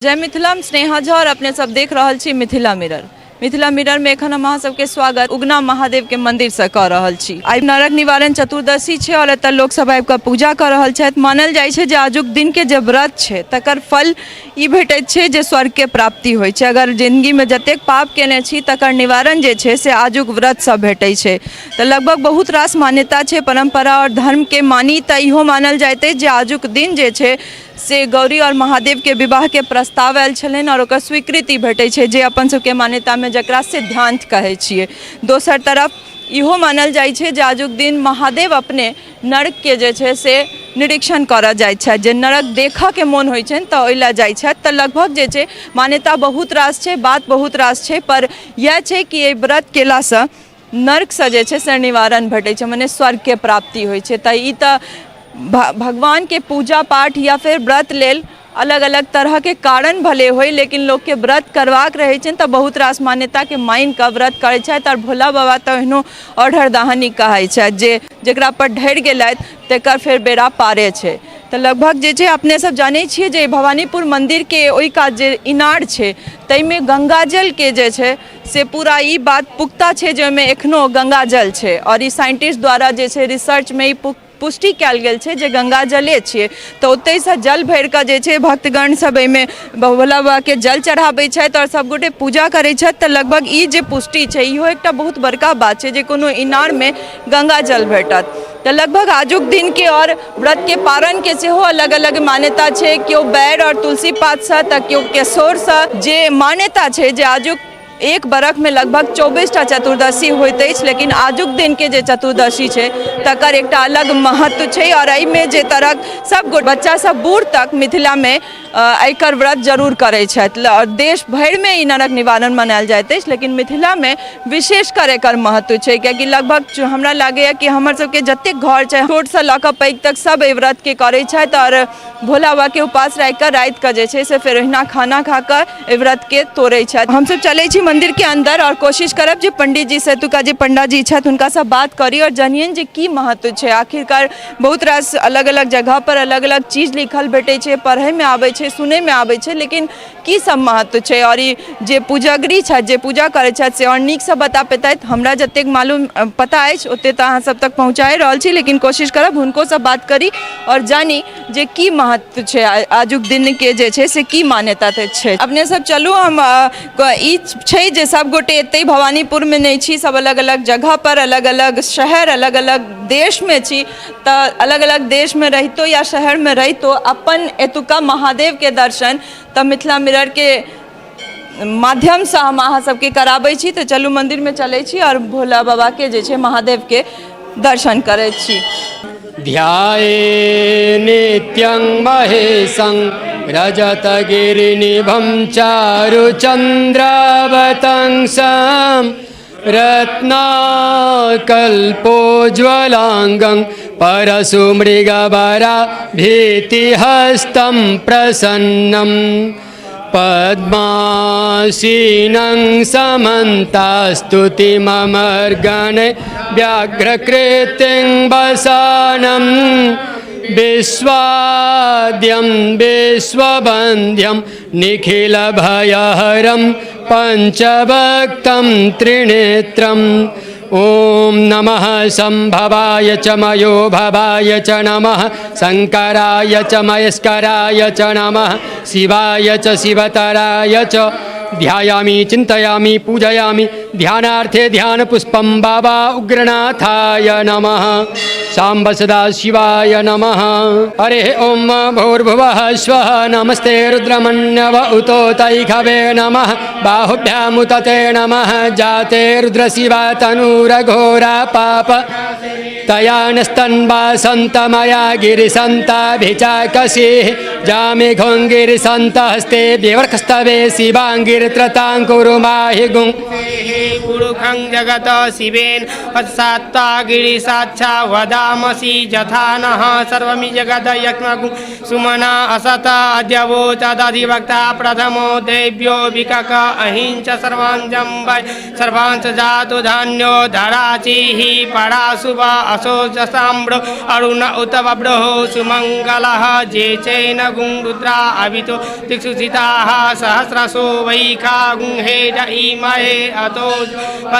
जय मिथिला स्नेहा झा और अपने सब देख रहल छी मिथिला मिरर। मिथिला मिरर में एखन हम अहाँ सबके स्वागत उगना महादेव के मंदिर से कऽ रहल छी। आइ नरक निवारण चतुर्दशी छै और एतऽ लोक सब आबि कऽ पूजा कऽ रहल छथि। मानल जाइ छै जे आजुक दिन के जे व्रत छै तकर फल ई भेटैत छै जे स्वर्ग के प्राप्ति होइ छै। अगर जिंदगी में जतेक पाप केने छी तकर निवारण जे छै से आजुक व्रत सब भेटै छै। तऽ लगभग बहुत रास मान्यता छै, परंपरा और धर्म के मानी तऽ इहो मानल जाइत अछि जे आजुक दिन जे छै से गौरी और महादेव के विवाह के प्रस्ताव आयल छलनि और ओकर स्वीकृति भेटै छै, जे अपन सबके मान्यता में जकरा सिद्धांत कहै छियै। दोसर तरफ इहो मानल जाइ छै जे आजुक दिन महादेव अपने नरक के जे छै से निरीक्षण करऽ जाइत छथि। जे नरक देखऽ के मोन होइ छनि तऽ ओहि लए जाइ छथि। तऽ लगभग जे छै मान्यता बहुत रास छै, बात बहुत रास छै, पर इएह छै कि एहि व्रत केलासँ नरकसँ जे छै से निवारण भेटै छै, मने स्वर्ग के प्राप्ति होइ छै। तऽ ई तऽ भगवान के पूजा पाठ या फिर व्रत लेल अलग अलग तरह के कारण भले होय, लेकिन लोग के व्रत करवाक रहे छै तऽ बहुत रास मान्यता के मान कऽ व्रत करै छथि। और भोला बाबा तऽ एहनो अढ़र दहानी कहै छथि जे जेकरा पर ढरि गेलथि तेकर फेर बेड़ा पारे छै। तऽ लगभग जे छै अपने सब जानै छियै जे भवानीपुर मंदिर के ओहि कात जे इनार छै ताहिमे गंगाजल के जे छै से पूरा ई बात पुख्ता छै जे ओहिमे एखनो गंगाजल छै। और ई साइंटिस्ट द्वारा जे छै रिसर्च में ई पुष्टि कयल गेल छै जे गंगा जले छियै। तऽ ओतहिसँ जल भरि कऽ जे छै भक्तगण सब एहिमे भोला बाबा के जल चढ़ाबै छथि और सबगोटे पूजा करै छथि। तऽ लगभग ई जे पुष्टि छै इहो एकटा बहुत बड़का बात छै जे कोनो इनार में गंगा जल भेटत। तऽ लगभग आजुक दिन के और व्रत के पारण के सेहो अलग अलग मान्यता छै। केओ बैर और तुलसी पातसँ तऽ केओ केसौरसँ। जे मान्यता छै जे आजुक एक बरख में लगभग 24टा चतुर्दशी होइत अछि, लेकिन आजुक दिन के जे चतुर्दशी छै तकर एकटा अलग महत्व छै। और एहिमे जे तरह सब बच्चा सब बूढ़ तक मिथिला में एकर व्रत जरूर करै छथि। देश भरि में ई नरक निवारण मनायल जाइत अछि, लेकिन मिथिला में विशेषकर एकर महत्व छै। कियाकि लगभग हमरा लागैए कि हमर सबके जतेक घर छै छोटसँ लऽ कऽ पैघ तक सब एहि व्रत के करै छथि और भोला बाबा के उपास राखि कऽ राति कऽ जे छै से फेर ओहिना खाना खा कऽ एहि व्रत के तोड़ै छथि। हमसब चलै छी मंदिर के अंदर और कोशिश करब जे पंडित जी से एतुका जे पंडा जी छथि हुनका से बात करी और जानियन जे की महत्व छै। आखिरकार बहुत रास अलग अलग जगह पर अलग अलग चीज लिखल भेटै छै, पढ़ै में आबै छै, सुनै में आबै छै, लेकिन की सब महत्व छै और ई जे पूजगरी छथि जे पूजा करै छथि से और नीकसँ बता पेतथि। हमरा जतेक मालूम पता अछि ओते तऽ अहाँ सब तक पहुँचाए रहल छी, लेकिन कोशिश करब हुनकोसँ बात करी और जानी जे की महत्व छै आजुक दिन के जे छै से की मान्यता छै। अपने सब चलू, हम ई छै जे सब गोटे एतै भवानीपुर में नहीं छी, सब अलग अलग जगह पर अलग अलग शहर अलग अलग देश में छी। तऽ अलग अलग देश में रहितो या शहर में रहितो अपन एतुका महादेव के दर्शन तऽ मिथिला मिरर के माध्यम से हम अहाँ सबके कराबै छी। तऽ चलू मंदिर में चलै छी और भोला बाबा के जे छै महादेव के दर्शन करै छी। ध्याये नित्यं महेशं रजतगिरिनिभं चारुचन्द्रावतंसं रत्नाकल्पोज्ज्वलांगं परशुमृगवराभीतिहस्तं प्रसन्नं पद्मासीनं समन्तास्तुतिममर्गणे व्याघ्रकृतिं वसानं विश्वाद्यं विश्ववन्द्यं निखिलभयहरं पञ्चभक्तं त्रिनेत्रम्। ॐ नमः संभवाय च मयो भवाय च नमः शंकराय च महेश्वराय च नमः शिवाय च शिवतराय च ध्यायामि चिन्तयामि पूजयामि ध्यानार्थे ध्यानपुष्पं बाबा उग्रनाथाय नमः शाम्ब सदाशिवाय नमः। हरे ओम भूर्भुवः स्वः नमस्ते रुद्रमन्यव उतो तैखवे नमः बाहुभ्यामुतते नमः जाते रुद्रशिवा तनूरघोरा पाप तया नस्तन्वा सन्तमया गिरिसन्ताभिचाकसी जामि घोङ्गिरिसन्तहस्ते विवर्खस्तवे शिवाङ्गिरित्रताङ्कुरु माहि गुं पुरुखं जगत शिवेन पश्चात्ता गिरिसाक्षा वदामसि यथा नः सर्वमि जगद यज्ञगुं सुमना असत अद्यवो तदधिवक्ता प्रथमो देव्यो विकक अहिंच सर्वाञ्जं वै सर्वांश जातु धान्यो धराचिः पराशुभ वसो जसाम्र अरुण उत बब्रहो सुमङ्गलः जे चैन गुं रुद्रा अभितो दिक्षुषिताः सहस्रशो वैखा गुंहेज इमहे अतो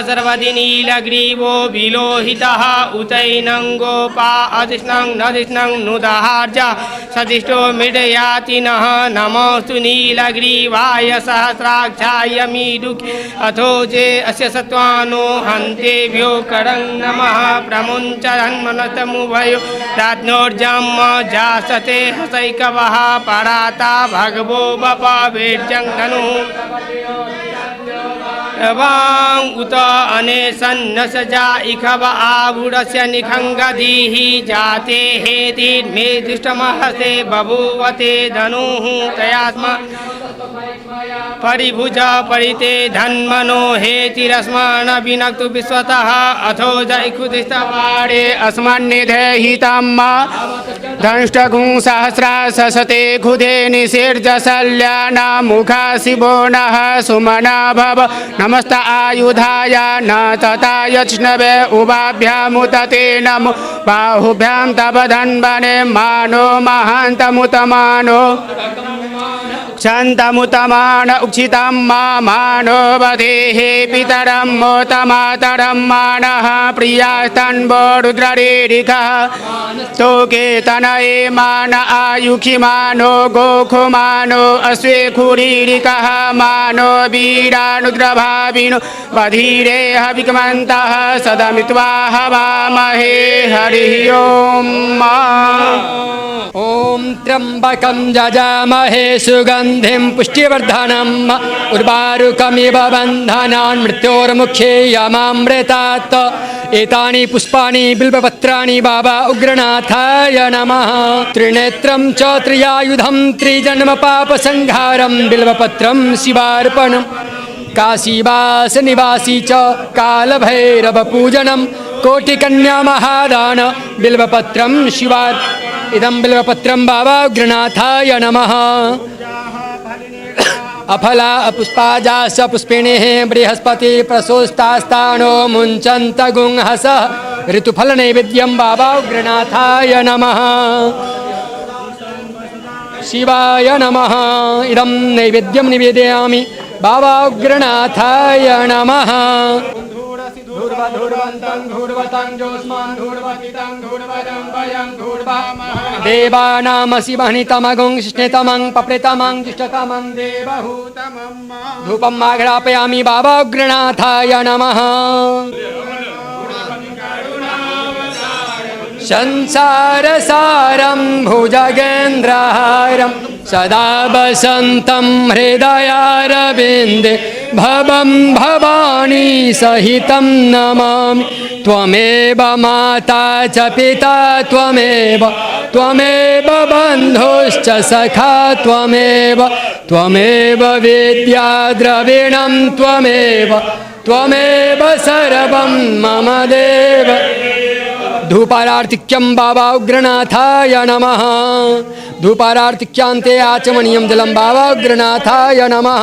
सर्वदिनीलग्रीवो विलोहितः उतैनं गोपा अधिष्णं नदिष्णं नुदहार्ज सदिष्टो मृडयातिनः नमोऽस्तु नीलग्रीवाय सहस्राक्षाय मीडुखि अथो जे अस्य सत्त्वानो हन्तेभ्यो करं नमः प्रमुञ्चन्मनतमुभयो राज्ञोर्जम् जासते हसैकवः पराता भगवो बपावेर्जं धनुः वां उत अनेसन्नस जा इखव आभुरस्य निखङ्गधीः जाते हेतिर्मे दृष्टमहसे बभूवते धनुः तयास्मा परिभुज परिते धन्मनो हेतिरस्मान् विनक्तु विश्वतः अथो जैखुदिस्तवाडे अस्मन्निधेहितम् धंष्टगुं सहस्रा ससते खुदे निषेर्जशल्याना मुखा शिवो नः सुमना भव नमस्त आयुधाय न तथा यक्ष्णवे उभाभ्यामुतते नमो बाहुभ्यां तव धन्वने मानो महान्तमुतमानो क्षन्तमुतमान उक्षितं मानो वधेः पितरं मोतमातरं मानः प्रियास्तन्वो रुद्ररेरिकः तोके तनये मान आयुखिमानो गोखुमानो अश्वेखुरीरिकः मानो वीरानुद्रभाविनो वधीरे हविकमन्तः सदमित्वा हवामहे हरिः ओम् ॐ त्र्यम्बकं जजामहे सुगन्धिं पुष्टिवर्धनम् उर्वारुकमिव बन्धनान् मृत्योर्मुखे यमामृतात् एतानि पुष्पाणि बिल्वपत्राणि बाबा उग्रनाथाय नमः त्रिनेत्रं च त्रियायुधं त्रिजन्मपापसंहारं बिल्वपत्रं शिवार्पणम् काशीवासनिवासी च कालभैरवपूजनं कोटिकन्या महादान बिल्वपत्रं शिवार् इदं बिल्वपत्रं बाबा उग्रनाथाय नमः अफला पुष्पाजास पुष्पिणीः बृहस्पति प्रसोस्तास्तानो मुञ्चन्त गुंहसः ऋतुफलनैवेद्यं बाबा उग्रनाथाय नमः शिवाय नमः इदं नैवेद्यं निवेदयामि बाबा उग्रनाथाय नमः देवानामसि वह्नितमगुं शिष्णितमं पप्रितमं जिष्टतमं देवहूतमं धूपं माघ्रापयामि बाबा उग्रनाथाय नमः संसारसारं भुजगेन्द्रहारं सदा वसन्तं हृदयारविन्दे भवं भवानी सहितं नमामि त्वमेव माता च पिता त्वमेव बन्धुश्च सखा त्वमेव विद्या द्रविणं त्वमेव सर्वं मम देव धूपारार्तिक्यं बाबा उग्रनाथाय नमः धूपारार्तिक्यांते आचमनीयं जलं बाबा उग्रनाथाय नमः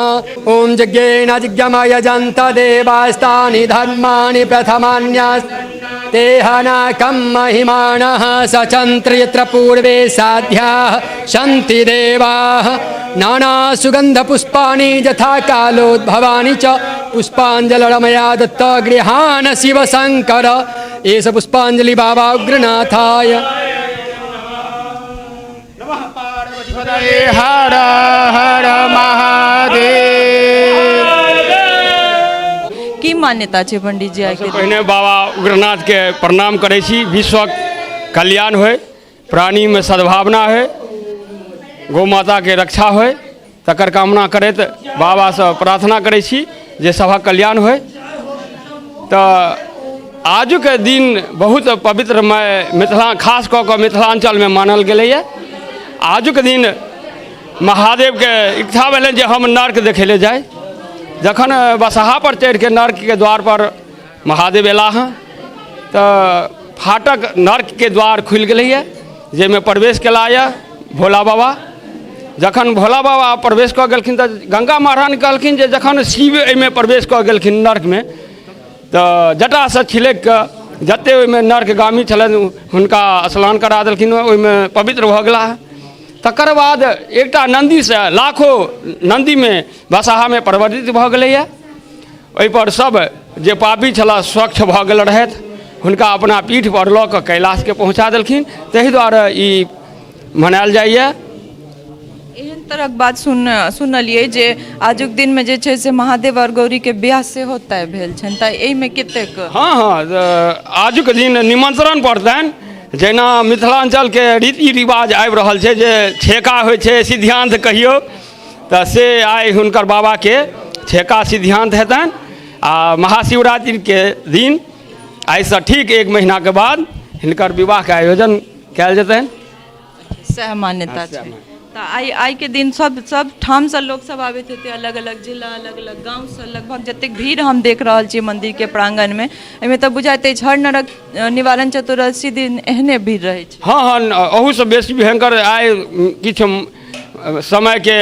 ॐ यज्ञेन जिज्ञमयजन्त देवास्तानि धर्माणि प्रथमान्यास्ते हनाकं महिमानः सचन्त्र यत्र पूर्वे साध्याः सन्ति देवाः नानासुगन्धपुष्पाणि यथा कालोद्भवानि च पुष्पाञ्जलिरमया दत्त गृहाण शिवशङ्कर एष पुष्पाञ्जलि बाबा उग्रनाथाय नमः पार्वती हर हर महादेव। की मान्यता छै पंडित जी? आइ पहिने बाबा उग्रनाथ के प्रणाम करै छी। विश्व कल्याण होय, प्राणी में सद्भावना होय, गौ माता के रक्षा होय, तकर कामना करैत बाबा से प्रार्थना करै छी जे सभा कल्याण होय। तो आजु के दिन बहुत पवित्रमय मिथिला खास कऽ कऽ मिथिलांचल में मानल गेलैए। आजु के दिन महादेव के इच्छा भेलै जे हम नर्क देखै लए जाय। जखन बसहा पर चढ़ि के नर्क के द्वार पर महादेव एला हँ तो फाटक नर्क के द्वार खुलि गेलैए, जाहिमे प्रवेश केला यऽ भोला बाबा। जखन भोला बाबा प्रवेश कऽ गेलखिन तऽ गंगा महारानी कहलखिन जे जखन शिव एहिमे प्रवेश कऽ गेलखिन नर्क में तो जटा से छिलक कऽ जते ओहिमे नर्कगामी छलनि हुनका स्नान करा देलखिन, ओहिमे पवित्र भऽ गेला। तकर बाद एकटा नन्दी से लाखों नन्दी में बसाहा में परिवर्तित भऽ गेलैया। ओहिपर सब जे पापी छला स्वच्छ भऽ गेल रहथि, हुनका अपना पीठ पर लऽ कऽ कैलाश के पहुँचा देलखिन। ताहि दुआरे ई मनायल जाइए। एहन तरहक बात सुनलियै जे आजुक दिन में जे छै से महादेव और गौरी के ब्याह सेहो तय भेल छनि, तऽ एहिमे कतेक? हाँ, आजुक दिन निमंत्रण पड़तनि। जेना मिथिलांचल के रीति रिवाज आबि रहल छै जे छेका होइ छै, सिद्धांत कहियो, तऽ से आइ हुनकर बाबा के छेका सिद्धांत हेतनि। आ महाशिवरात्रि के दिन आइसँ ठीक 1 महीना के बाद हिनकर विवाह के आयोजन कयल जेतनि। सह मान्यता छै। तऽ आइ के दिन सब ठाम से लोग सब आबैत हेतै, अलग अलग जिला, अलग अलग गांव से। लगभग जतेक भीड़ हम देख रहल छी मंदिर के प्रांगण में, एहिमे तऽ बुझाइत अछि हर नरक निवारण चतुर्दशी दिन एहने भीड़ रहै छै। हाँ, अहू से बेसी भयंकर आइ किछु समय के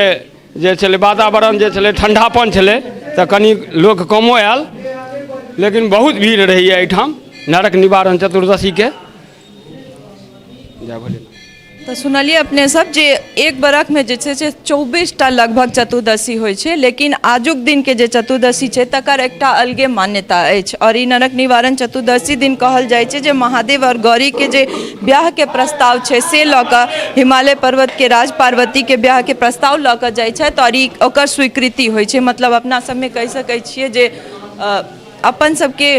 जे छलै वातावरण जे छलै ठंडापन छलै, तऽ कनि लोक कमो आयल, लेकिन बहुत भीड़ रहैए एहिठाम नरक निवारण चतुर्दशी के। जय भोलेनाथ। तो सुनलिए अपने सब जे एक बरख में जे छै से 24टा लगभग चतुर्दशी होइ छै, लेकिन आजुक दिन के जे चतुर्दशी छै तकर एकटा अलगे मान्यता अछि। और ई नरक निवारण चतुर्दशी दिन कहल जाइ छै जे महादेव और गौरी के जे ब्याह के प्रस्ताव छै से लऽ कऽ हिमालय पर्वत के राज पार्वती के ब्याह के प्रस्ताव लऽ कऽ जाइ छथि, और ई ओकर स्वीकृति होइ छै। मतलब अपना सबमे कहि सकै छियै जे अपन सबके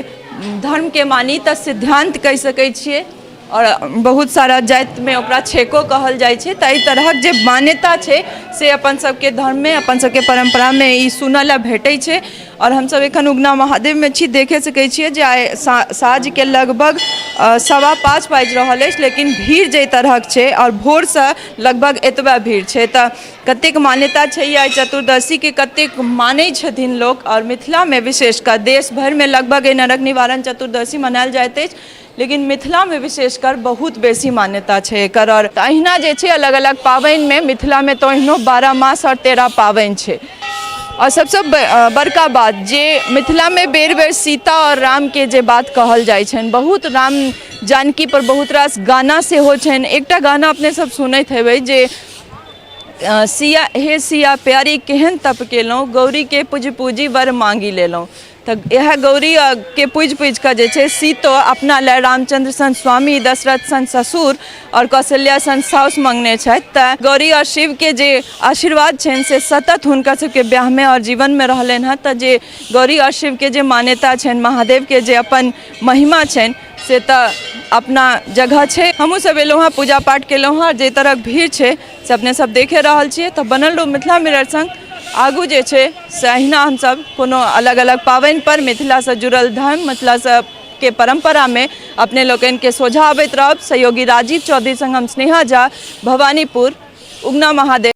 धर्म के मानी तऽ सिद्धांत कहि सकै छियै, और बहुत सारा जाति में ओकरा छेको कहल जाइ छै। तऽ एहि तरहक जे मान्यता छै से अपन सबके धर्म में, अपन सबके परंपरा में ई सुनऽ ला भेटै छै। और हमसब एखन उगना महादेव में छी, देखे सकै छियै जे आइ साँझ के लगभग 5:15 बाजि रहल अछि, लेकिन भीड़ जे तरहक छै और भोर से लगभग एतबा भीड़ छै। तऽ कतेक मान्यता छै आइ चतुर्दशी के, कतेक मानै छथिन लोक। और मिथिला में विशेषकर देश भर में लगभग नरक निवारण चतुर्दशी मनायल जाइत अछि, लेकिन मिथिला में विशेषकर बहुत बेसी मान्यता छै एकर। और अहिना जे छै अलग अलग पाबनि में, मिथिला में तो अहिनो 12 मास और 13 पाबनि छै। और सबसे बड़का बात जे मिथिला में बेर बेर सीता और राम के जे बात कहल जाइ छनि, बहुत राम जानकी पर बहुत रास गाना सेहो छनि। एकटा गाना अपने सब सुनैत हेबै जे सिया हे सिया प्यारी केहन तप केलहुँ, गौरी के पूज पूजी वर मांगी लेलहुँ। तऽ यह गौरी के पूज कऽ जे छै सीतो अपना लए रामचंद्र सन स्वामी, दशरथ सन ससुर और कौशल्या सन साउस मंगने छथि। तऽ गौरी और शिव के जे आशीर्वाद छनि से सतत हुनकर सबके ब्याह में और जीवन में रहलनि हँ। तऽ जे गौरी और शिव के जे मान्यता छनि, महादेव के जे अपन महिमा छनि, से तऽ अपना जगह छै। हमहूँ सब एलहुँ हँ, पूजा पाठ केलहुँ हँ, जे तरह भीड़ छै से अपने सब देखे रहल छियै। तऽ बनल रहू मिथिला मिरर संग। आगू जे छै से अहिना हमसब कोनो अलग अलग पाबनि पर मिथिला से जुड़ल धर्म, मिथिला से के परंपरा में अपने लोकनि के सोझा अबैत रहब। सहयोगी राजीव चौधरी संग हम स्नेहा झा, भवानीपुर, उगना महादेव।